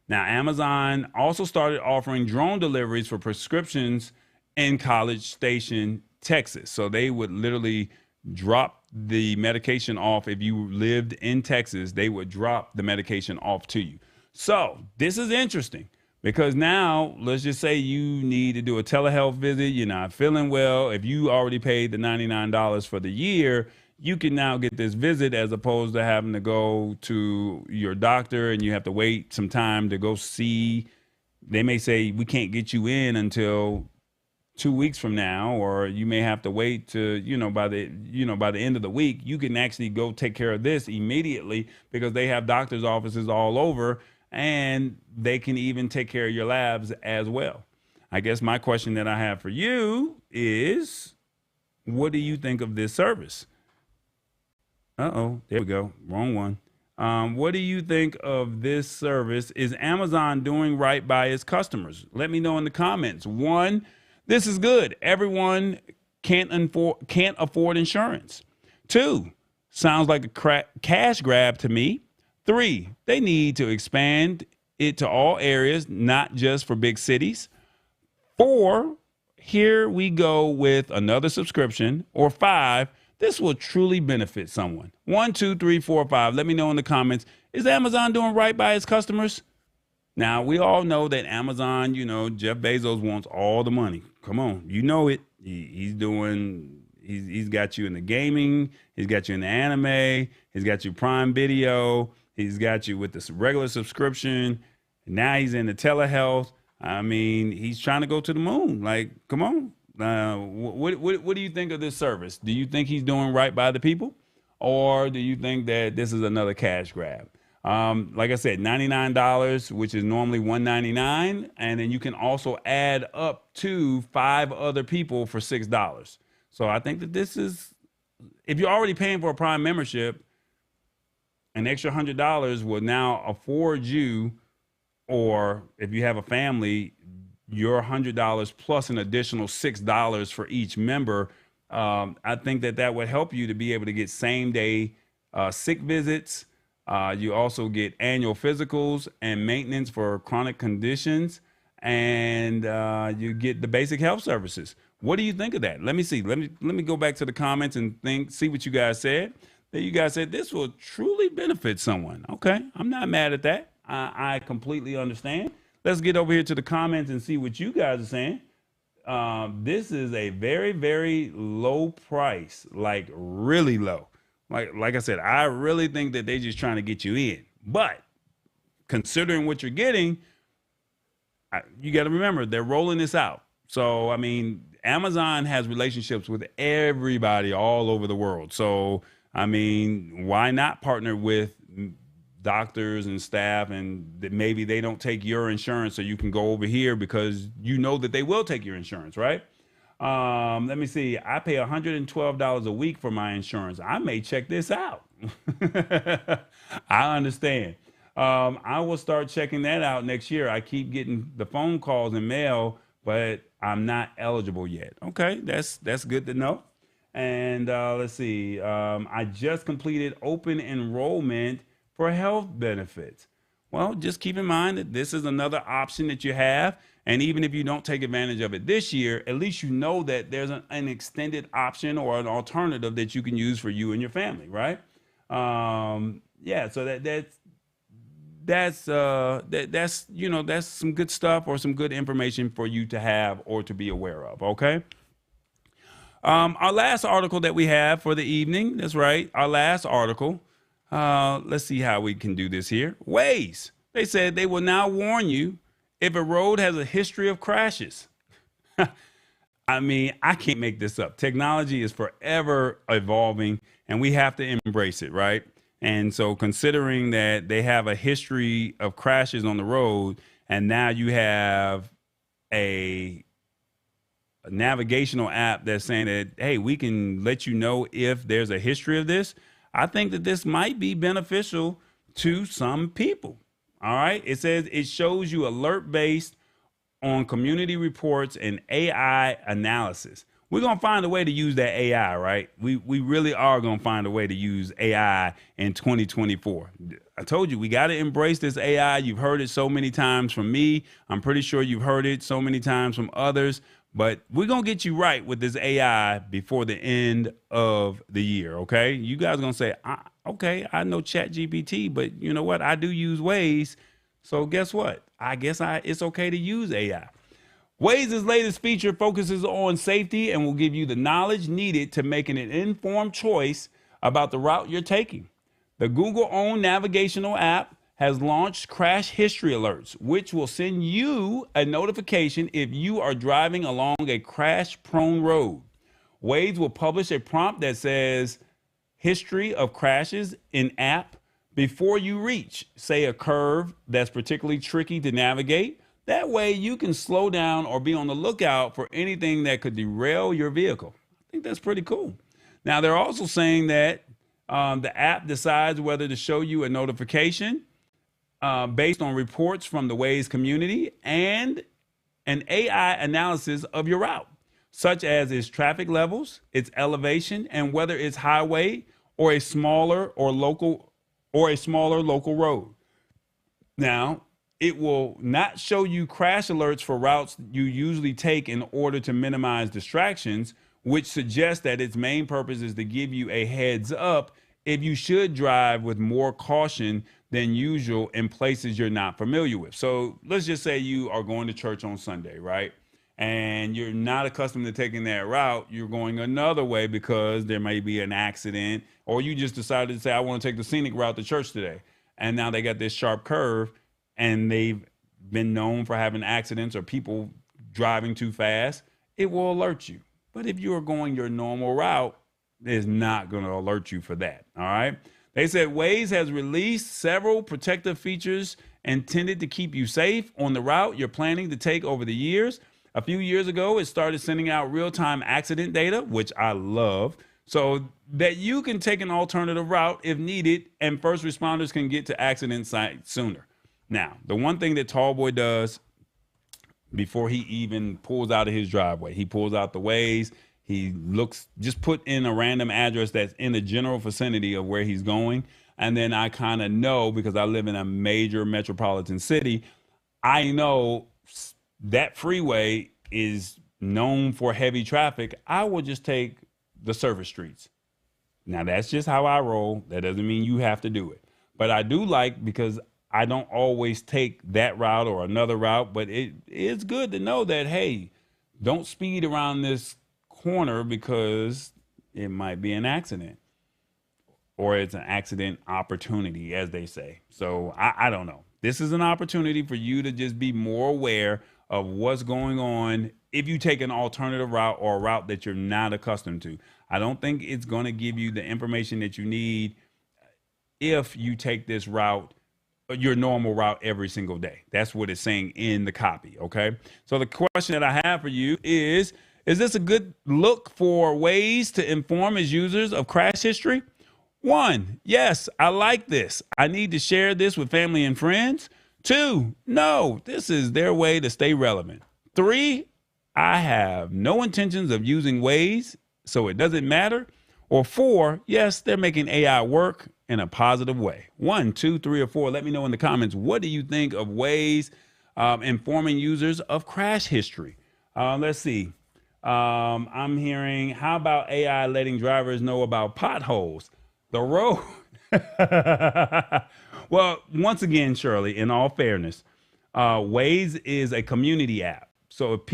Now, Amazon also started offering drone deliveries for prescriptions in College Station, Texas. So they would literally drop the medication off. If you lived in Texas, they would drop the medication off to you. So this is interesting. Because now, let's just say you need to do a telehealth visit, you're not feeling well. If you already paid the $99 for the year, you can now get this visit as opposed to having to go to your doctor and you have to wait some time to go see. They may say, we can't get you in until 2 weeks from now, or you may have to wait to, by the end of the week. You can actually go take care of this immediately because they have doctor's offices all over. And they can even take care of your labs as well. I guess my question that I have for you is, what do you think of this service? Uh-oh, there we go. Wrong one. What do you think of this service? Is Amazon doing right by its customers? Let me know in the comments. 1, this is good. Everyone can't afford insurance. 2, sounds like a cash grab to me. 3, they need to expand it to all areas, not just for big cities. 4, here we go with another subscription. Or 5, this will truly benefit someone. 1, 2, 3, 4, 5. Let me know in the comments. Is Amazon doing right by its customers? Now, we all know that Amazon, Jeff Bezos wants all the money. Come on, you know it. He's got you in the gaming. He's got you in the anime. He's got you Prime Video. He's got you with the regular subscription. Now he's in the telehealth. I mean, he's trying to go to the moon. Like, come on. What do you think of this service? Do you think he's doing right by the people? Or do you think that this is another cash grab? Like I said, $99, which is normally $199, and then you can also add up to 5 other people for $6. So I think that this is, if you're already paying for a Prime membership, an extra $100 will now afford you, or if you have a family, your $100 plus an additional $6 for each member. I think that would help you to be able to get same day sick visits. You also get annual physicals and maintenance for chronic conditions, and you get the basic health services. What do you think of that? Let me see. Let me go back to the comments and see what you guys said. You guys said this will truly benefit someone. Okay, I'm not mad at that. I completely understand. Let's get over here to the comments and see what you guys are saying. This is a very, very low price, like really low. Like I said, I really think that they're just trying to get you in. But considering what you're getting, you got to remember, they're rolling this out. So, I mean, Amazon has relationships with everybody all over the world. So, I mean, why not partner with doctors and staff, and that maybe they don't take your insurance, so you can go over here because you know that they will take your insurance, right? Let me see. I pay $112 a week for my insurance. I may check this out. I understand. I will start checking that out next year. I keep getting the phone calls and mail, but I'm not eligible yet. Okay, that's good to know. And let's see. I just completed open enrollment for health benefits. Well, just keep in mind that this is another option that you have. And even if you don't take advantage of it this year, at least you know that there's an extended option or an alternative that you can use for you and your family, right? Yeah, so that's some good stuff or some good information for you to have or to be aware of, okay? Our last article that we have for the evening, that's right, our last article. Let's see how we can do this here. Waze. They said they will now warn you if a road has a history of crashes. I mean, I can't make this up. Technology is forever evolving, and we have to embrace it, right? And so considering that they have a history of crashes on the road, and now you have a navigational app that's saying that, hey, we can let you know if there's a history of this. I think that this might be beneficial to some people. All right. It says it shows you alert based on community reports and AI analysis. We're going to find a way to use that AI, right? We really are going to find a way to use AI in 2024. I told you, we got to embrace this AI. You've heard it so many times from me. I'm pretty sure you've heard it so many times from others. But we're going to get you right with this AI before the end of the year, okay? You guys are going to say, okay, I know ChatGPT, but you know what? I do use Waze. So guess what? I guess it's okay to use AI. Waze's latest feature focuses on safety and will give you the knowledge needed to make an informed choice about the route you're taking. The Google-owned navigational app has launched crash history alerts, which will send you a notification if you are driving along a crash-prone road. Waze will publish a prompt that says history of crashes in app before you reach, say, a curve that's particularly tricky to navigate. That way you can slow down or be on the lookout for anything that could derail your vehicle. I think that's pretty cool. Now, they're also saying that the app decides whether to show you a notification based on reports from the Waze community and an AI analysis of your route, such as its traffic levels, its elevation, and whether it's highway or a smaller local road. Now, it will not show you crash alerts for routes you usually take in order to minimize distractions, which suggests that its main purpose is to give you a heads up if you should drive with more caution than usual in places you're not familiar with. So let's just say you are going to church on Sunday, right? And you're not accustomed to taking that route. You're going another way because there may be an accident, or you just decided to say, I want to take the scenic route to church today. And now they got this sharp curve, and they've been known for having accidents or people driving too fast. It will alert you. But if you are going your normal route, it's not going to alert you for that. All right. They said Waze has released several protective features intended to keep you safe on the route you're planning to take over the years. A few years ago, it started sending out real-time accident data, which I love, so that you can take an alternative route if needed, and first responders can get to accident sites sooner. Now, the one thing that Tallboy does before he even pulls out of his driveway, he pulls out the Waze. He looks, just put in a random address that's in the general vicinity of where he's going. And then I kind of know, because I live in a major metropolitan city, I know that freeway is known for heavy traffic. I will just take the service streets. Now, that's just how I roll. That doesn't mean you have to do it. But I do like, because I don't always take that route or another route, but it's good to know that, hey, don't speed around this corner because it might be an accident, or it's an accident opportunity, as they say. So I don't know. This is an opportunity for you to just be more aware of what's going on if you take an alternative route or a route that you're not accustomed to. I don't think it's going to give you the information that you need if you take this route, your normal route, every single day. That's what it's saying in the copy. Okay. So the question that I have for you is this a good look for Waze to inform its users of crash history? 1, yes, I like this. I need to share this with family and friends. 2, no, this is their way to stay relevant. 3, I have no intentions of using Waze, so it doesn't matter. Or 4, yes, they're making AI work in a positive way. 1, 2, 3, or 4. Let me know in the comments. What do you think of Waze informing users of crash history? Let's see. I'm hearing, how about AI letting drivers know about potholes? The road. Well, once again, Shirley, in all fairness, Waze is a community app. So if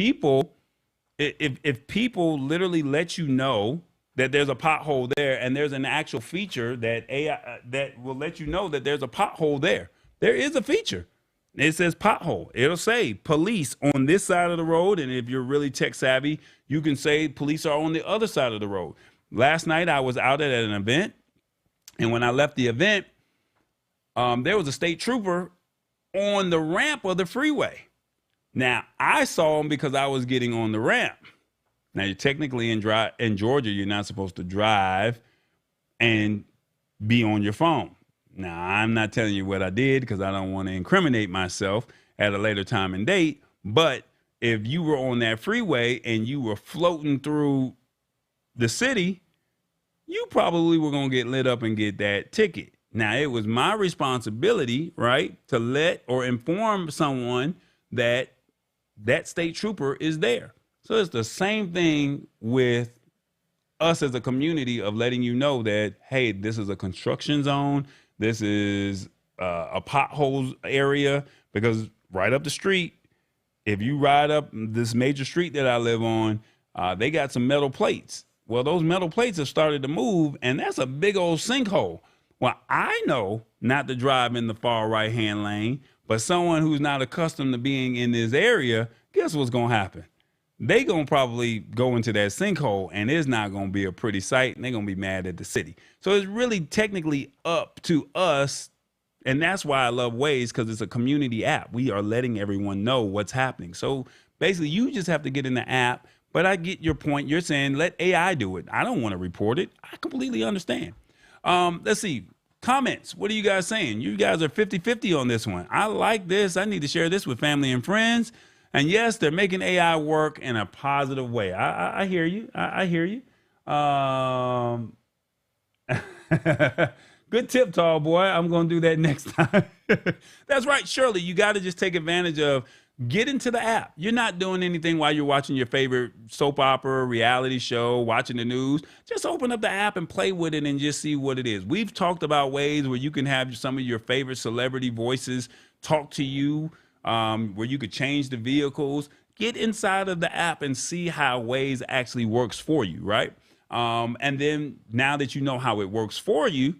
people literally let you know that there's a pothole there, and there's an actual feature that AI that will let you know that there's a pothole there. There is a feature. It says pothole. It'll say police on this side of the road. And if you're really tech savvy, you can say police are on the other side of the road. Last night, I was out at an event. And when I left the event, there was a state trooper on the ramp of the freeway. Now, I saw him because I was getting on the ramp. Now, you're technically in Georgia, you're not supposed to drive and be on your phone. Now, I'm not telling you what I did because I don't want to incriminate myself at a later time and date. But if you were on that freeway and you were floating through the city, you probably were going to get lit up and get that ticket. Now, it was my responsibility, right, to let or inform someone that that state trooper is there. So it's the same thing with us as a community of letting you know that, hey, this is a construction zone. This is a potholes area, because right up the street, if you ride up this major street that I live on, they got some metal plates. Well, those metal plates have started to move, and that's a big old sinkhole. Well, I know not to drive in the far right-hand lane, but someone who's not accustomed to being in this area, guess what's going to happen? They going to probably go into that sinkhole, and it's not going to be a pretty sight, and they're going to be mad at the city. So it's really technically up to us, and that's why I love Waze, because it's a community app. We are letting everyone know what's happening. So basically, you just have to get in the app, but I get your point. You're saying let AI do it. I don't want to report it. I completely understand. Let's see. Comments. What are you guys saying? You guys are 50-50 on this one. I like this. I need to share this with family and friends. And yes, they're making AI work in a positive way. I hear you. I hear you. Good tip, tall boy. I'm going to do that next time. That's right, Shirley. You got to just take advantage of get into the app. You're not doing anything while you're watching your favorite soap opera, reality show, watching the news. Just open up the app and play with it and just see what it is. We've talked about ways where you can have some of your favorite celebrity voices talk to you, where you could change the vehicles. Get inside of the app and see how Waze actually works for you, right? And then now that you know how it works for you,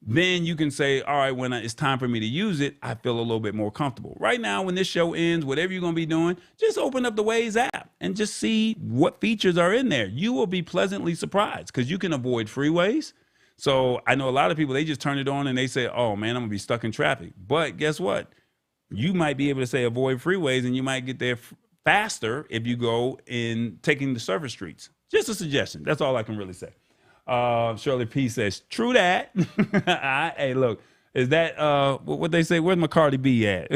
then you can say, all right, when it's time for me to use it, I feel a little bit more comfortable. Right now, when this show ends, whatever you're going to be doing, just open up the Waze app and just see what features are in there. You will be pleasantly surprised because you can avoid freeways. So I know a lot of people, they just turn it on and they say, oh man, I'm going to be stuck in traffic. But guess what? You might be able to say avoid freeways and you might get there faster if you go in taking the surface streets. Just a suggestion. That's all I can really say. Shirley P says, true that. Hey, look, is that what they say? Where's my Cardi B at?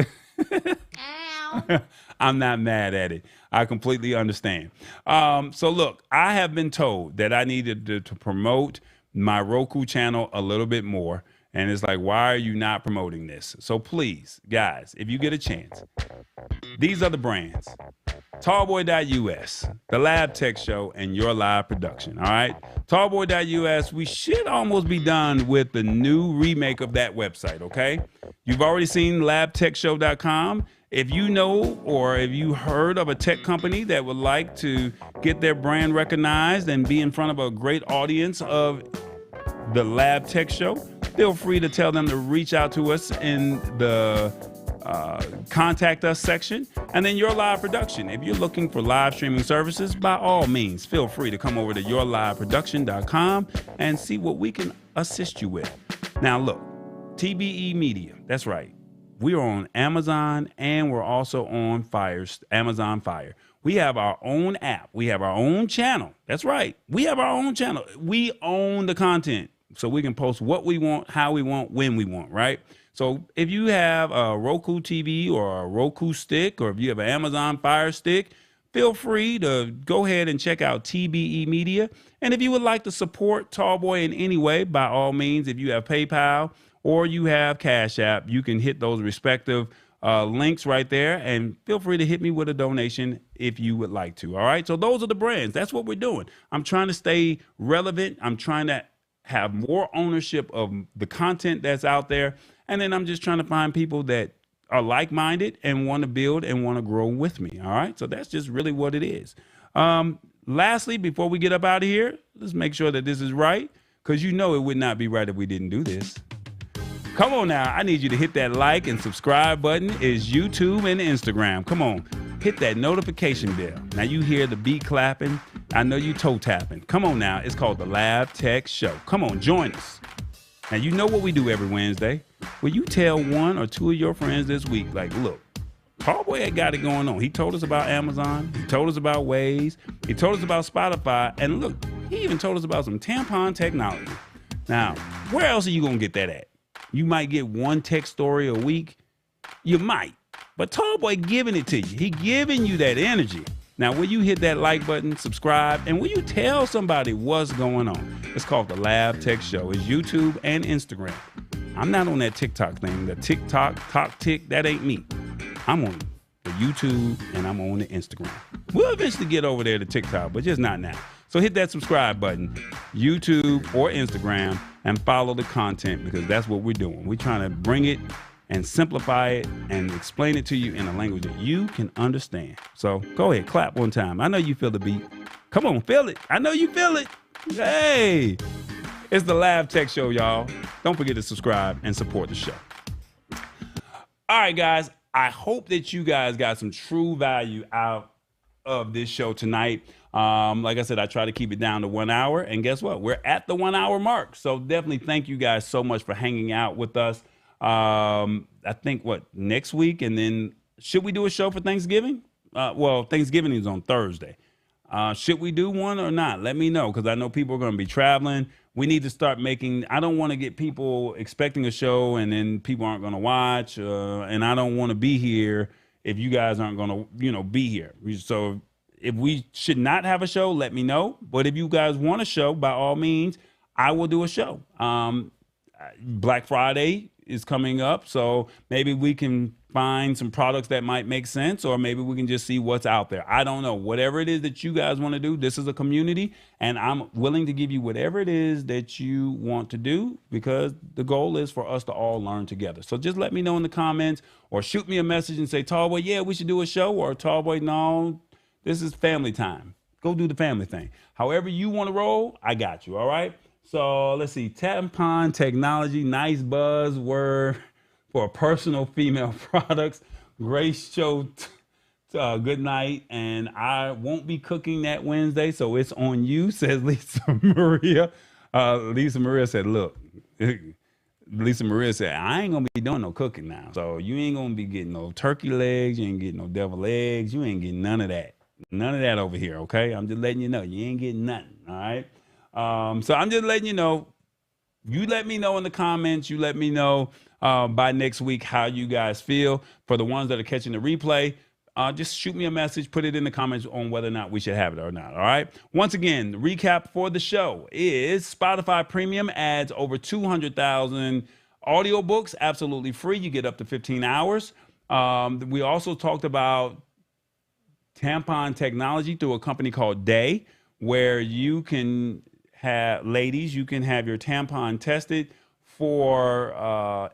I'm not mad at it. I completely understand. So look, I have been told that I needed to promote my Roku channel a little bit more. And it's like, why are you not promoting this? So please, guys, if you get a chance, these are the brands. Tallboy.us, The Lab Tech Show, and Your Live Production, all right? Tallboy.us, we should almost be done with the new remake of that website, okay? You've already seen labtechshow.com. If you know or if you heard of a tech company that would like to get their brand recognized and be in front of a great audience of the Lab Tech Show, feel free to tell them to reach out to us in the contact us section. And then Your Live Production. If you're looking for live streaming services, by all means, feel free to come over to yourliveproduction.com and see what we can assist you with. Now, look, TBE Media. That's right. We are on Amazon and we're also on Amazon Fire. We have our own app. We have our own channel. That's right. We have our own channel. We own the content. So we can post what we want, how we want, when we want, right? So if you have a Roku TV or a Roku stick, or if you have an Amazon Fire Stick, feel free to go ahead and check out TBE Media. And if you would like to support Tallboy in any way, by all means, if you have PayPal or you have Cash App, you can hit those respective links right there, and feel free to hit me with a donation if you would like to. All right. So those are the brands. That's what we're doing. I'm trying to stay relevant. I'm trying to have more ownership of the content that's out there. And then I'm just trying to find people that are like-minded and want to build and want to grow with me. All right. So that's just really what it is. Lastly, before we get up out of here, let's make sure that this is right, because you know it would not be right if we didn't do this. Come on now. I need you to hit that like and subscribe button. It's YouTube and Instagram. Come on. Hit that notification bell. Now you hear the beat clapping. I know you toe tapping. Come on now. It's called the Lab Tech Show. Come on, join us. Now you know what we do every Wednesday. Will you tell one or two of your friends this week, like, look, Tallboy had got it going on. He told us about Amazon. He told us about Waze. He told us about Spotify. And look, he even told us about some tampon technology. Now, where else are you going to get that at? You might get one tech story a week. You might. But Tallboy giving it to you. He giving you that energy. Now, will you hit that like button, subscribe, and will you tell somebody what's going on? It's called the Lab Tech Show. It's YouTube and Instagram. I'm not on that TikTok thing. The TikTok, that ain't me. I'm on the YouTube and I'm on the Instagram. We'll eventually get over there to TikTok, but just not now. So hit that subscribe button, YouTube or Instagram, and follow the content, because that's what we're doing. We're trying to bring it and simplify it and explain it to you in a language that you can understand. So go ahead, clap one time. I know you feel the beat. Come on, feel it. I know you feel it. Hey, it's the Lab Tech Show, y'all. Don't forget to subscribe and support the show. All right, guys. I hope that you guys got some true value out of this show tonight. Like I said, I try to keep it down to 1 hour. And guess what? We're at the 1 hour mark. So definitely thank you guys so much for hanging out with us. I think next week, and then should we do a show for Thanksgiving? Well, Thanksgiving is on Thursday. Should we do one or not? Let me know, because I know people are going to be traveling. We need to start I don't want to get people expecting a show and then people aren't going to watch. And I don't want to be here if you guys aren't going to, be here. So if we should not have a show, let me know. But if you guys want a show, by all means, I will do a show. Black Friday is coming up, so maybe we can find some products that might make sense, or maybe we can just see what's out there. I don't know. Whatever it is that you guys want to do, this is a community, and I'm willing to give you whatever it is that you want to do, because the goal is for us to all learn together. So just let me know in the comments, or shoot me a message and say, Tallboy, yeah, we should do a show, or Tallboy, no, this is family time. Go do the family thing. However you want to roll, I got you, all right? So let's see, tampon technology, nice buzzword for personal female products. Great show. Good night. And I won't be cooking that Wednesday, so it's on you, says Lisa Maria. Lisa Maria said, look, Lisa Maria said, I ain't gonna be doing no cooking now. So you ain't gonna be getting no turkey legs, you ain't getting no devil eggs, you ain't getting none of that. None of that over here, okay? I'm just letting you know, you ain't getting nothing, all right? So I'm just letting you know. You let me know in the comments. You let me know by next week how you guys feel. For the ones that are catching the replay, just shoot me a message. Put it in the comments on whether or not we should have it or not. All right. Once again, the recap for the show is Spotify Premium adds over 200,000 audiobooks absolutely free. You get up to 15 hours. We also talked about tampon technology through a company called Daye, where you can have, ladies, you can have your tampon tested for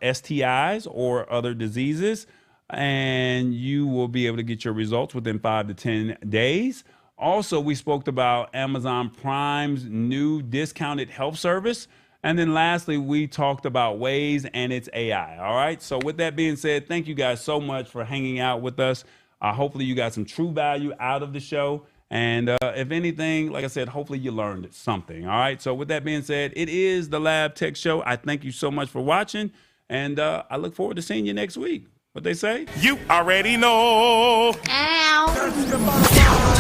STIs or other diseases, and you will be able to get your results within 5 to 10 days. Also, we spoke about Amazon Prime's new discounted health service. And then lastly, we talked about Waze and its AI. All right. So with that being said, thank you guys so much for hanging out with us. Hopefully you got some true value out of the show. And if anything, like I said, hopefully you learned something. All right. So with that being said, it is the Lab Tech Show. I thank you so much for watching. And I look forward to seeing you next week. What they say? You already know. Ow.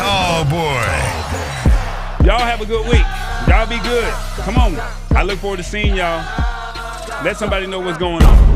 Oh, boy. Y'all have a good week. Y'all be good. Come on. I look forward to seeing y'all. Let somebody know what's going on.